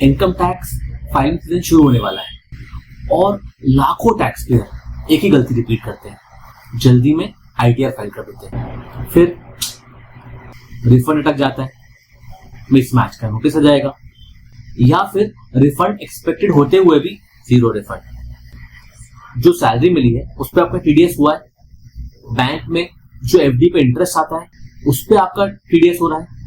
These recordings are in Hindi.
इनकम टैक्स फाइलिंग सीजन शुरू होने वाला है और लाखों टैक्स पेयर एक ही गलती रिपीट करते हैं, जल्दी में आईटीआर फाइल कर देते हैं, फिर रिफंड अटक जाता है, मिसमैच का नोटिस आ जाएगा, या फिर रिफंड एक्सपेक्टेड होते हुए भी जीरो रिफंड। जो सैलरी मिली है उस पर आपका टीडीएस हुआ है, बैंक में जो एफडी पे इंटरेस्ट आता है उस पर आपका टीडीएस हो रहा है,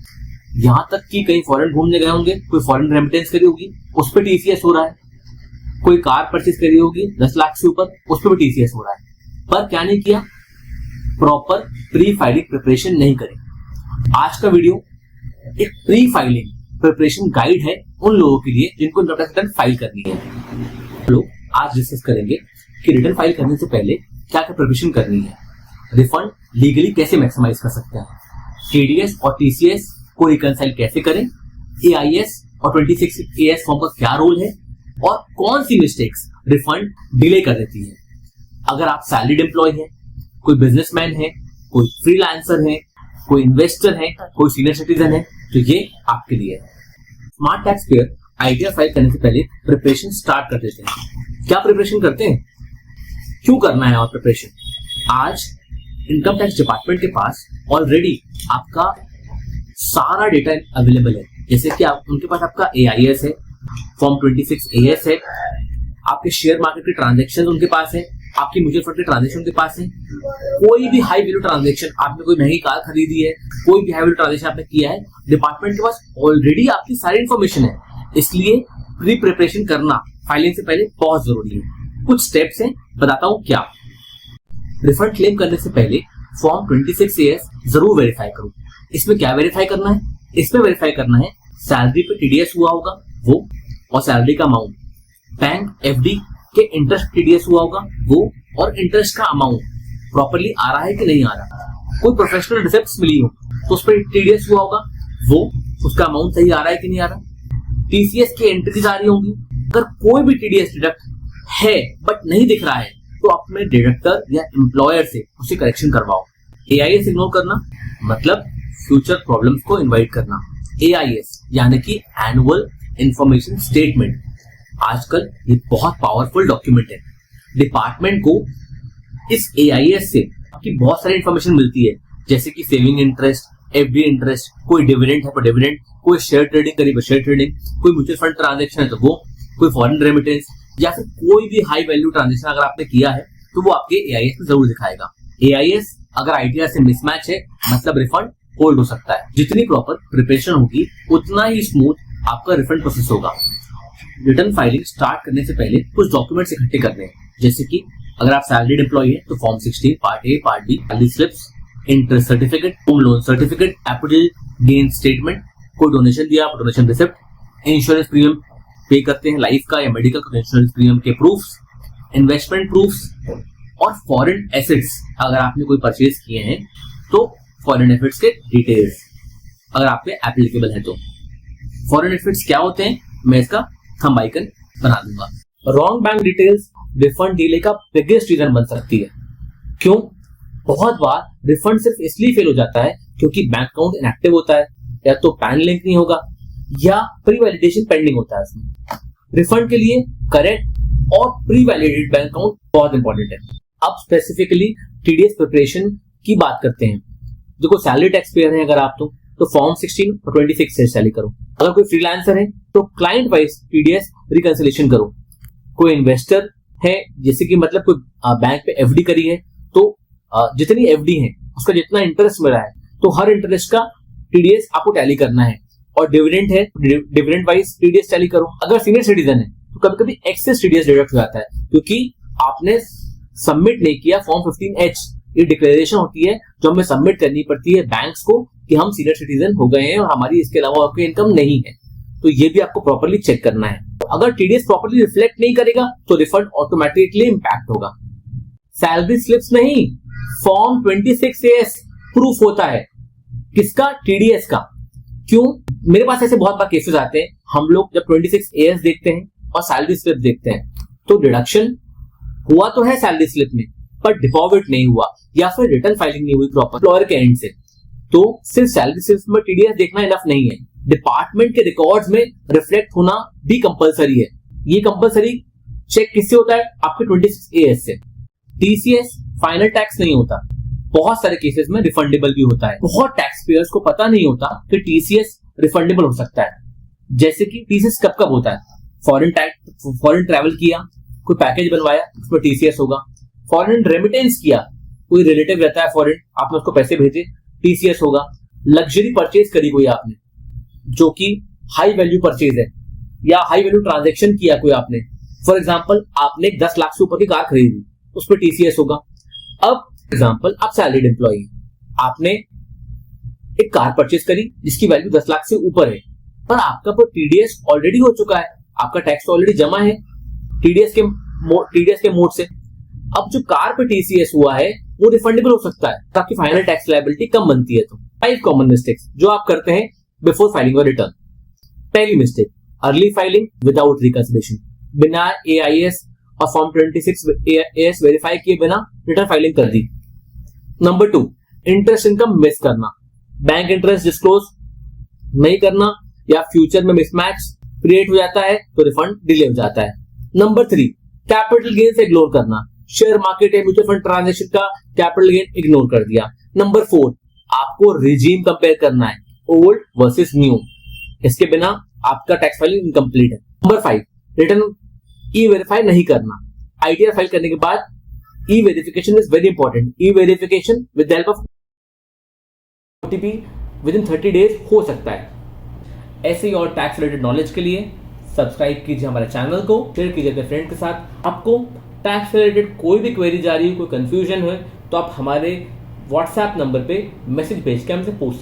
यहाँ तक कि कहीं फॉरेन घूमने गए होंगे, कोई फॉरेन रेमिटेंस करी होगी उस पर टीसीएस हो रहा है, कोई कार परचेज करी होगी 10 लाख से ऊपर उस पर भी टीसीएस हो रहा है। पर क्या नहीं किया, प्रॉपर प्री फाइलिंग प्रिपरेशन नहीं करी। आज का वीडियो एक प्री फाइलिंग प्रिपरेशन गाइड है उन लोगों के लिए जिनको इनकम टैक्स रिटर्न फाइल करनी है। लोग आज डिस्कस करेंगे कि रिटर्न फाइल करने से पहले क्या क्या प्रिपरेशन करनी है, रिफंड लीगली कैसे मैक्सिमाइज कर सकते हैं, टीडीएस और टीसीएस को रिकंसाइल कैसे करें, एआईएस और 26AS फॉर्म का क्या रोल है और कौन सी मिस्टेक्स रिफंड डिले कर देती है। अगर आप सैलरीड एम्प्लॉय हैं, कोई बिजनेसमैन है, कोई फ्रीलांसर है, कोई इन्वेस्टर है, कोई सीनियर सिटीजन है, तो ये आपके लिए है। Smart tax payer ITR file करने से पहले प्रिपरेशन स्टार्ट कर देते हैं। क्या प्रिपरेशन करते हैं, क्यों करना है और प्रिपरेशन? आज इनकम टैक्स डिपार्टमेंट के पास ऑलरेडी आपका सारा डेटा अवेलेबल है, जैसे कि उनके पास आपका एआईएस है, फॉर्म 26AS है, आपके शेयर मार्केट के ट्रांजेक्शन उनके पास है, आपकी म्यूचुअल फंड के ट्रांजेक्शन उनके पास है। कोई भी हाई वैल्यू ट्रांजेक्शन, आपने कोई महंगी कार खरीदी है, कोई भी हाई वैल्यू ट्रांजेक्शन आपने किया है, डिपार्टमेंट के पास ऑलरेडी आपकी सारी इन्फॉर्मेशन है। इसलिए प्री प्रिपरेशन करना फाइलिंग से पहले बहुत जरूरी है। कुछ स्टेप्स हैं, बताता हूं क्या। रिफंड क्लेम करने से पहले फॉर्म 26AS जरूर वेरीफाई करो। इसमें क्या वेरीफाई करना है? इसमें वेरीफाई करना है सैलरी पे टीडीएस हुआ होगा वो, और सैलरी का अमाउंट, बैंक एफडी के इंटरेस्ट टीडीएस हुआ होगा वो, और इंटरेस्ट का अमाउंट प्रॉपर्ली आ रहा है कि नहीं आ रहा। कोई प्रोफेशनल रिसिप्ट्स मिली हो तो उस पर टीडीएस हुआ होगा वो, उसका अमाउंट सही आ रहा है कि नहीं आ रहा। टीसीएस की एंट्रीज आ रही होंगी। अगर कोई भी टीडीएस डिडक्ट है बट नहीं दिख रहा है तो अपने डिडक्टर या एम्प्लॉयर से उसे करेक्शन करवाओ। एआईएस इग्नोर करना मतलब फ्यूचर प्रॉब्लम्स को इनवाइट करना। एआईएस यानी कि एनुअल इंफॉर्मेशन स्टेटमेंट, आजकल ये बहुत पावरफुल डॉक्यूमेंट है। डिपार्टमेंट को इस एआईएस से आपकी बहुत सारी इंफॉर्मेशन मिलती है, जैसे कि सेविंग इंटरेस्ट, एफडी इंटरेस्ट, कोई डिविडेंड है तो डिविडेंड, कोई शेयर ट्रेडिंग करी तो शेयर ट्रेडिंग, कोई म्यूचुअल फंड ट्रांजेक्शन है तो वो, कोई फॉरेन रेमिटेंस या फिर कोई भी हाई वैल्यू ट्रांजेक्शन अगर आपने किया है तो वो आपके एआईएस में जरूर दिखाएगा। एआईएस अगर आईटीआर से मिसमैच है मतलब रिफंड होल्ड हो सकता है। जितनी प्रॉपर प्रिपरेशन होगी उतना ही स्मूथ आपका रिफंड प्रोसेस होगा। रिटर्न फाइलिंग स्टार्ट करने से पहले कुछ डॉक्यूमेंट्स इकट्ठे करने हैं, जैसे कि अगर आप सैलरीड एम्प्लॉय है तो form 16 part A, part B, salary slips, interest certificate, home loan certificate, capital gain statement, कोई डोनेशन दिया आप डोनेशन रिसिप्ट, इंश्योरेंस प्रीमियम पे करते हैं लाइफ का या मेडिकल का इंश्योरेंस प्रीमियम के प्रूफ्स, इन्वेस्टमेंट प्रूफ्स, और फॉरेन एसेट्स अगर आपने कोई परचेज किए हैं तो फॉरेन एसेट्स के डिटेल्स अगर आप पे एप्लीकेबल है तो। फॉरेन एसेट्स क्या होते हैं मैं इसका थंब आइकन बना दूंगा। Wrong bank details refund delay का बिगेस्ट रीजन बन सकती है। क्यों? बहुत बार रिफंड सिर्फ इसलिए फेल हो जाता है क्योंकि बैंक अकाउंट इनएक्टिव होता है, या तो पैन लिंक नहीं होगा, या प्री वैलिडेशन पेंडिंग होता है उसमें। रिफंड के लिए करेक्ट और प्री वैलिडेटेड बैंक अकाउंट बहुत इंपॉर्टेंट है। अब स्पेसिफिकली टीडीएस प्रिपरेशन की बात करते हैं। देखो सैलरी टैक्स पेयर है अगर आप तो फॉर्म 16 और 26 से टैली करो। अगर कोई फ्रीलांसर है तो क्लाइंट वाइज टीडीएस रिकंसिलिएशन करो। कोई इन्वेस्टर है जैसे कि मतलब कोई बैंक पे एफडी करी है तो जितनी एफडी है उसका जितना इंटरेस्ट मिला है तो हर इंटरेस्ट का टीडीएस आपको टैली करना है। और डिविडेंड है डिविडेंड वाइज टीडीएस टैली करो। अगर सीनियर सिटीजन है तो कभी कभी एक्सेस टीडीएस डिडक्ट हो जाता है क्योंकि आपने सबमिट नहीं किया। फॉर्म 15H ये डिक्लेरेशन होती है जो हमें सबमिट करनी पड़ती है बैंक्स को कि हम सीनियर सिटीजन हो गए हैं और हमारी इसके अलावा और कोई इनकम नहीं है, तो ये भी आपको प्रॉपर्ली चेक करना है। तो अगर टीडीएस प्रॉपर्ली रिफ्लेक्ट नहीं करेगा तो रिफंड ऑटोमेटिकली इंपैक्ट होगा। सैलरी स्लिप्स नहीं, फॉर्म 26AS प्रूफ होता है किसका? टीडीएस का। क्यों? मेरे पास ऐसे बहुत बार केसेस आते हैं, हम लोग जब 26AS देखते हैं और सैलरी स्लिप देखते हैं तो डिडक्शन हुआ तो है सैलरी स्लिप में पर डिपॉजिट नहीं हुआ या फिर रिटर्न फाइलिंग नहीं हुई प्रॉपर एम्प्लॉयर के एंड से, तो सिर्फ सैलरी स्लिप में टीडीएस देखना इनफ नहीं है। डिपार्टमेंट के रिकॉर्ड्स में रिफ्लेक्ट होना भी कंपलसरी है। ये कंपलसरी चेक किससे होता है? आपके 26AS से। टीसीएस फाइनल टैक्स नहीं होता, बहुत सारे केसेस में रिफंडेबल भी होता है। बहुत टैक्स पेयर्स को पता नहीं होता कि टीसीएस रिफंडेबल हो सकता है। जैसे कि टीसीएस कब कब होता है? फॉरेन ट्रैवल किया, कोई पैकेज बनवाया, उसमें टीसीएस होगा। फॉरेन रेमिटेंस किया, कोई रिलेटिव रहता है फॉरेन, आपने उसको पैसे भेजे, टीसीएस होगा। लग्जरी परचेज करी कोई आपने, जो कि हाई वैल्यू परचेज है, या हाई वैल्यू ट्रांजेक्शन किया कोई आपने, फॉर एग्जाम्पल आपने 10 लाख से ऊपर की कार खरीदी, उस पर टीसीएस होगा। अब एग्जाम्पल आप सैलरीड एम्प्लॉय हैं, आपने एक कार परचेज करी जिसकी वैल्यू 10 लाख से ऊपर है, पर आपका पर टीडीएस ऑलरेडी हो चुका है, आपका टैक्स ऑलरेडी जमा है टीडीएस के मोड से। अब जो कार पे टीसीएस हुआ है वो रिफंडेबल हो सकता है, ताकि फाइनल टैक्स लायबिलिटी कम बनती है। तो 5 कॉमन मिस्टेक्स जो आप करते हैं बिफोर फाइलिंग योर रिटर्न। पहली mistake, early filing without reconciliation, बिना एआईएस और फॉर्म 26AS वेरीफाई किए बिना रिटर्न फाइलिंग कर दी। नंबर 2, इंटरेस्ट इनकम मिस करना, बैंक इंटरेस्ट डिस्क्लोज नहीं करना, या फ्यूचर में मिसमैच क्रिएट हो जाता है तो रिफंड डिले हो जाता है। नंबर 3, कैपिटल गेन से इग्नोर करना, शेयर मार्केट या म्यूचुअल फंड ट्रांजेक्शन का कैपिटल गेन इग्नोर कर दिया। नंबर 4, आपको रिजीम कंपेयर करना है, ओल्ड वर्सेस न्यू, इसके बिना आपका टैक्स फाइलिंग इनकम्प्लीट है। नंबर 5, रिटर्न ई वेरीफाई नहीं करना, आईटीआर फाइल करने के बाद e verification is very important. E verification with the help of OTP within 30 days हो सकता है। ऐसे ही और टैक्स रिलेटेड नॉलेज के लिए सब्सक्राइब कीजिए हमारे चैनल को, शेयर कीजिए अपने फ्रेंड के साथ। आपको टैक्स रिलेटेड कोई भी क्वेरी जा रही हो, कोई कंफ्यूजन हो, तो आप हमारे व्हाट्सएप नंबर पे मैसेज भेज के हमसे पूछ सकते हैं।